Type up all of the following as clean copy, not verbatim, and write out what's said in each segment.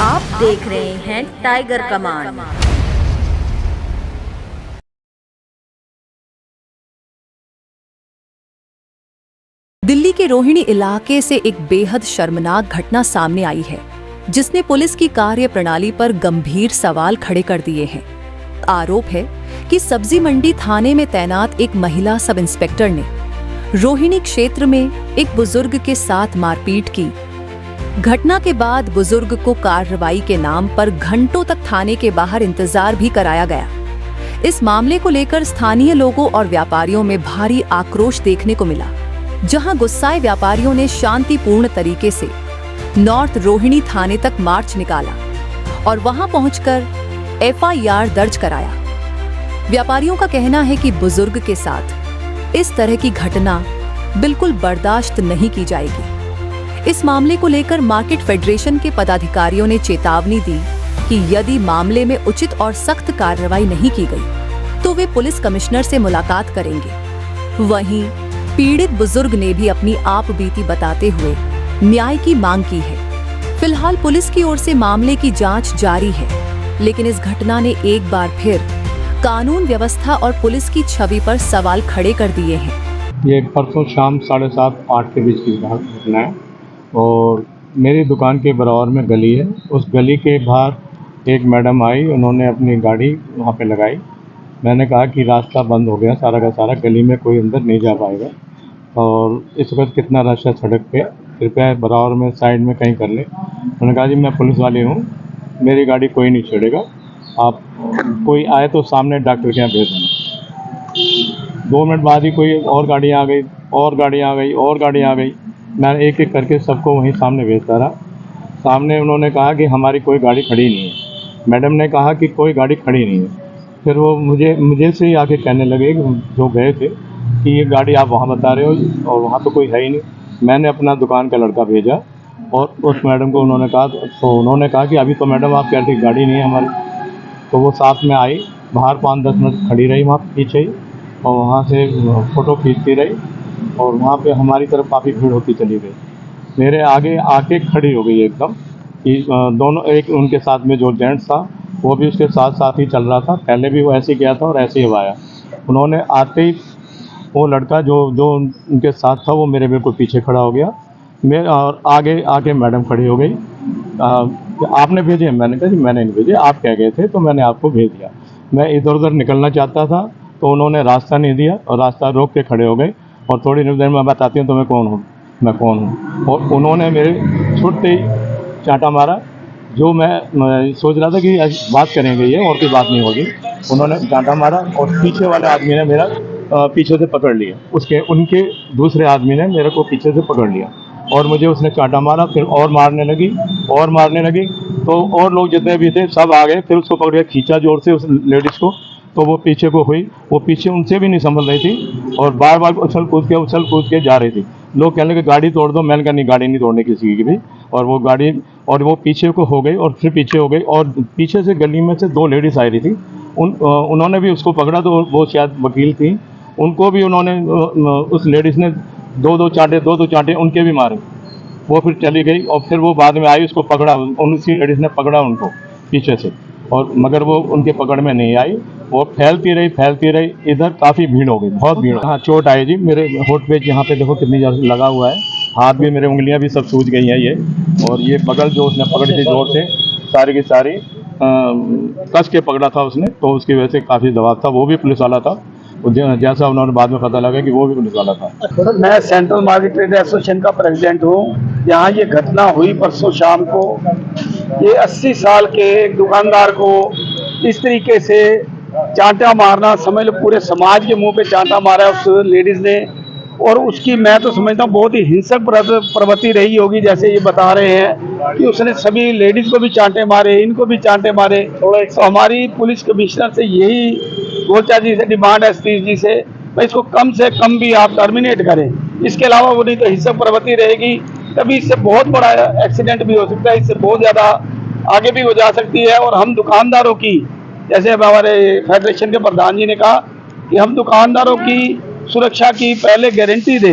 आप देख रहे हैं टाइगर कमान। दिल्ली के रोहिणी इलाके से एक बेहद शर्मनाक घटना सामने आई है, जिसने पुलिस की कार्य प्रणाली पर गंभीर सवाल खड़े कर दिए हैं। आरोप है कि सब्जी मंडी थाने में तैनात एक महिला सब इंस्पेक्टर ने रोहिणी क्षेत्र में एक बुजुर्ग के साथ मारपीट की। घटना के बाद बुजुर्ग को कार्रवाई के नाम पर घंटों तक थाने के बाहर इंतजार भी कराया गया। इस मामले को लेकर स्थानीय लोगों और व्यापारियों में भारी आक्रोश देखने को मिला, जहां गुस्साए व्यापारियों ने शांतिपूर्ण तरीके से नॉर्थ रोहिणी थाने तक मार्च निकाला और वहां पहुंचकर FIR दर्ज कराया। व्यापारियों का कहना है कि बुजुर्ग के साथ इस तरह की घटना बिल्कुल बर्दाश्त नहीं की जाएगी। इस मामले को लेकर मार्केट फेडरेशन के पदाधिकारियों ने चेतावनी दी कि यदि मामले में उचित और सख्त कार्रवाई नहीं की गई तो वे पुलिस कमिश्नर से मुलाकात करेंगे। वहीं पीड़ित बुजुर्ग ने भी अपनी आप बीती बताते हुए न्याय की मांग की है। फिलहाल पुलिस की ओर से मामले की जांच जारी है, लेकिन इस घटना ने एक बार फिर कानून व्यवस्था और पुलिस की छवि पर सवाल खड़े कर दिए हैं। ये परसों शाम 7:30-8 के बीच की घटना है और मेरी दुकान के बराबर में गली है। उस गली के बाहर एक मैडम आई, उन्होंने अपनी गाड़ी वहाँ पे लगाई। मैंने कहा कि रास्ता बंद हो गया सारा का सारा, गली में कोई अंदर नहीं जा पाएगा और इस वक्त कितना रश है सड़क पे, कृपया बराबर में साइड में कहीं कर ले। उन्होंने कहा जी मैं पुलिस वाली हूँ, मेरी गाड़ी कोई नहीं छेड़ेगा, आप कोई आए तो सामने डॉक्टर के यहाँ भेज देना। 2 मिनट बाद ही कोई और गाड़ी आ गई और गाड़ी आ गई और गाड़ी आ गई। मैंने एक एक करके सबको वहीं सामने भेजता रहा। सामने उन्होंने कहा कि हमारी कोई गाड़ी खड़ी नहीं है। मैडम ने कहा कि कोई गाड़ी खड़ी नहीं है। फिर वो मुझे से ही आके कहने लगे जो गए थे कि ये गाड़ी आप वहाँ बता रहे हो और वहाँ तो कोई है ही नहीं। मैंने अपना दुकान का लड़का भेजा और उस मैडम को उन्होंने कहा कि अभी तो मैडम आप कह रही थी गाड़ी नहीं है हमारी। तो वो साथ में आई, बाहर 5-10 मिनट खड़ी रही वहाँ पीछे ही और वहाँ से फ़ोटो खींचती रही और वहाँ पे हमारी तरफ काफ़ी भीड़ होती चली गई। मेरे आगे आके खड़ी हो गई एकदम कि दोनों, एक उनके साथ में जो जेंट्स था वो भी उसके साथ साथ ही चल रहा था। पहले भी वो ऐसे ही किया था और ऐसे ही आया। उन्होंने आते ही वो लड़का जो उनके साथ था वो मेरे बिल्कुल पीछे खड़ा हो गया। और आगे आके मैडम खड़ी हो गई। आपने भेजे? मैंने कहा जी मैंने नहीं भेजे, आप कह गए थे तो मैंने आपको भेज दिया। मैं इधर उधर निकलना चाहता था तो उन्होंने रास्ता नहीं दिया और रास्ता रोक के खड़े हो गए और थोड़ी देर में बताती हूँ तो मैं कौन हूँ। और उन्होंने मेरे छूटते ही चांटा मारा। जो मैं सोच रहा था कि बात करेंगे ये और कोई बात नहीं होगी, उन्होंने चांटा मारा और पीछे वाले आदमी ने मेरा पीछे से पकड़ लिया। उनके दूसरे आदमी ने मेरे को पीछे से पकड़ लिया और मुझे उसने चांटा मारा। फिर और मारने लगी तो और लोग जितने भी थे सब आ गए। फिर उसको पकड़ के खींचा जोर से उस लेडीज़ को, तो वो पीछे को हुई। वो पीछे उनसे भी नहीं संभल रही थी और बार बार उछल कूद के जा रही थी। लोग कहने लगे गाड़ी तोड़ दो। मैंने कहा नहीं, गाड़ी नहीं तोड़ने किसी की भी। और वो पीछे को हो गई और फिर पीछे हो गई और पीछे से गली में से 2 लेडीज़ आई रही थी। उन्होंने भी उसको पकड़ा तो वो शायद वकील थी, उनको भी उन्होंने उस लेडीज़ ने 2-2 चांटे उनके भी मारे। वो फिर चली गई और फिर वो बाद में आई, उसको पकड़ा, उसी लेडीज़ ने पकड़ा उनको पीछे से, और मगर वो उनके पकड़ में नहीं आई। वो फैलती रही। इधर काफ़ी भीड़ हो गई, बहुत भीड़। हाँ, चोट आई जी मेरे होठ पे, यहाँ पे देखो कितनी ज़्यादा लगा हुआ है। हाथ भी, मेरे उंगलियां भी सब सूज गई हैं ये। और ये बगल जो उसने पकड़ी थी जोर से, सारी की सारी कस के पकड़ा था उसने, तो उसकी वजह से काफ़ी दबाव था। वो भी पुलिस वाला था, जैसा उन्होंने बाद में पता लगा कि वो भी पुलिस वाला था। मैं सेंट्रल मार्केट ट्रेड एसोसिएशन का प्रेसिडेंट हूँ। यहाँ ये घटना हुई परसों शाम को। ये 80 साल के एक दुकानदार को इस तरीके से चांटा मारना, समझ लो पूरे समाज के मुंह पे चांटा मारा उस लेडीज ने। और उसकी मैं तो समझता हूँ बहुत ही हिंसक प्रवृत्ति रही होगी, जैसे ये बता रहे हैं कि उसने सभी लेडीज को भी चांटे मारे, इनको भी चांटे मारे। तो हमारी पुलिस कमिश्नर से यही गोचा जी से डिमांड है, एसपी जी से, भाई इसको कम से कम भी आप टर्मिनेट करें। इसके अलावा वो नहीं तो हिंसक प्रवृत्ति रहेगी, तभी इससे बहुत बड़ा एक्सीडेंट भी हो सकता है, इससे बहुत ज़्यादा आगे भी हो जा सकती है। और हम दुकानदारों की, जैसे हमारे फेडरेशन के प्रधान जी ने कहा कि हम दुकानदारों की सुरक्षा की पहले गारंटी दे।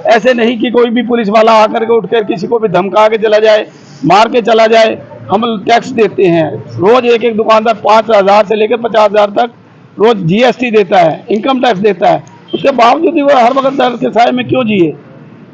ऐसे नहीं कि कोई भी पुलिस वाला आकर के उठकर किसी को भी धमका के चला जाए, मार के चला जाए। हम टैक्स देते हैं। रोज एक एक दुकानदार 5,000 से लेकर 50,000 तक रोज जीएसटी देता है, इनकम टैक्स देता है। उसके बावजूद भी वो हर वक्त दर के साए में क्यों जिए?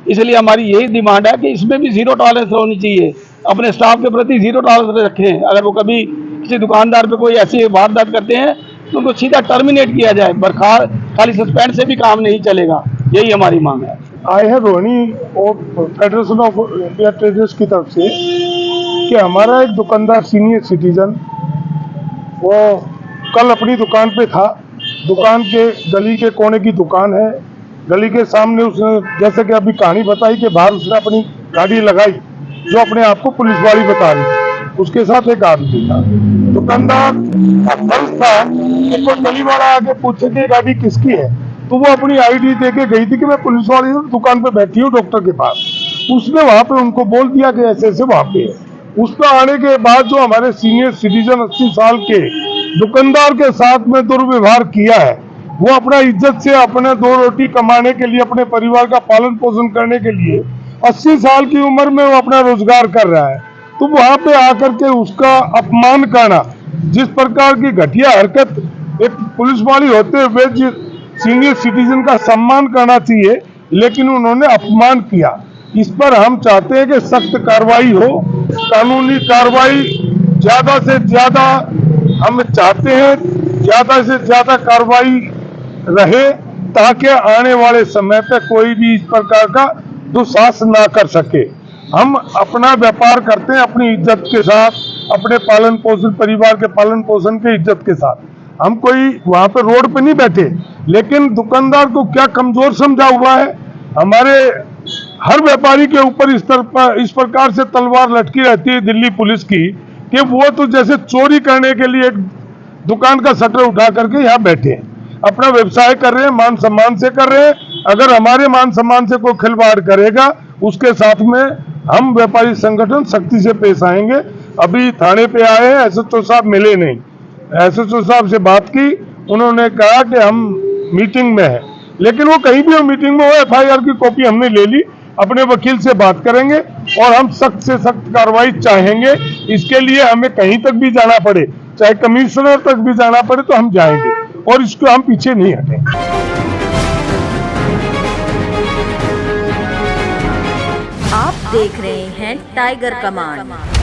इसलिए हमारी यही डिमांड है कि इसमें भी जीरो टॉलरेंस होनी चाहिए। अपने स्टाफ के प्रति जीरो टॉलरेंस रखें। अगर वो कभी किसी दुकानदार पे कोई ऐसी वारदात करते हैं तो उनको सीधा टर्मिनेट किया जाए। खाली सस्पेंड से भी काम नहीं चलेगा। यही हमारी मांग है। आए हैं रोहिणी और फेडरेशन ऑफ इंडिया ट्रेडर्स की तरफ से कि हमारा एक दुकानदार सीनियर सिटीजन वो कल अपनी दुकान पे था। दुकान के गली के कोने की दुकान है। गली के सामने उसने जैसे कि अभी कहानी बताई कि बाहर उसने अपनी गाड़ी लगाई जो अपने आप को पुलिस वाली बता रही थी। उसके साथ एक आदमी था। दुकानदार का फर्ज था कि कोई गली वाला आके पूछे कि गाड़ी किसकी है, तो वो अपनी आईडी दे के गई थी कि मैं पुलिस वाली दुकान पे बैठी हूँ डॉक्टर के पास। उसने वहां पे उनको बोल दिया कि ऐसे ऐसे वहां पे है। उस पर आने के बाद जो हमारे सीनियर सिटीजन 80 साल के दुकानदार के साथ में दुर्व्यवहार किया है, वो अपना इज्जत से अपने 2 रोटी कमाने के लिए, अपने परिवार का पालन पोषण करने के लिए 80 साल की उम्र में वो अपना रोजगार कर रहा है, तो वहां पे आकर के उसका अपमान करना, जिस प्रकार की घटिया हरकत एक पुलिस वाली होते हुए सीनियर सिटीजन का सम्मान करना चाहिए, लेकिन उन्होंने अपमान किया। इस पर हम चाहते हैं कि सख्त कार्रवाई हो, कानूनी कार्रवाई ज्यादा से ज्यादा हम चाहते हैं, ज्यादा से ज्यादा कार्रवाई रहे ताकि आने वाले समय पे कोई भी इस प्रकार का दुस्साहस ना कर सके। हम अपना व्यापार करते हैं अपनी इज्जत के साथ, अपने पालन पोषण, परिवार के पालन पोषण के इज्जत के साथ। हम कोई वहां पे रोड पे नहीं बैठे, लेकिन दुकानदार को क्या कमजोर समझा हुआ है। हमारे हर व्यापारी के ऊपर इस प्रकार से तलवार लटकी रहती है दिल्ली पुलिस की कि वो तो जैसे चोरी करने के लिए एक दुकान का शटर उठा करके यहाँ बैठे हैं, अपना व्यवसाय कर रहे हैं, मान सम्मान से कर रहे हैं। अगर हमारे मान सम्मान से कोई खिलवाड़ करेगा उसके साथ में हम व्यापारी संगठन सख्ती से पेश आएंगे। अभी थाने पे आए हैं, एसएचओ साहब मिले नहीं। एसएचओ साहब से बात की, उन्होंने कहा कि हम मीटिंग में हैं, लेकिन वो कहीं भी हो मीटिंग में हो, एफआईआर की कॉपी हमने ले ली, अपने वकील से बात करेंगे और हम सख्त से सख्त कार्रवाई चाहेंगे। इसके लिए हमें कहीं तक भी जाना पड़े, चाहे कमिश्नर तक भी जाना पड़े तो हम जाएंगे और इसको हम पीछे नहीं हटेंगे। आप देख रहे हैं टाइगर कमांड।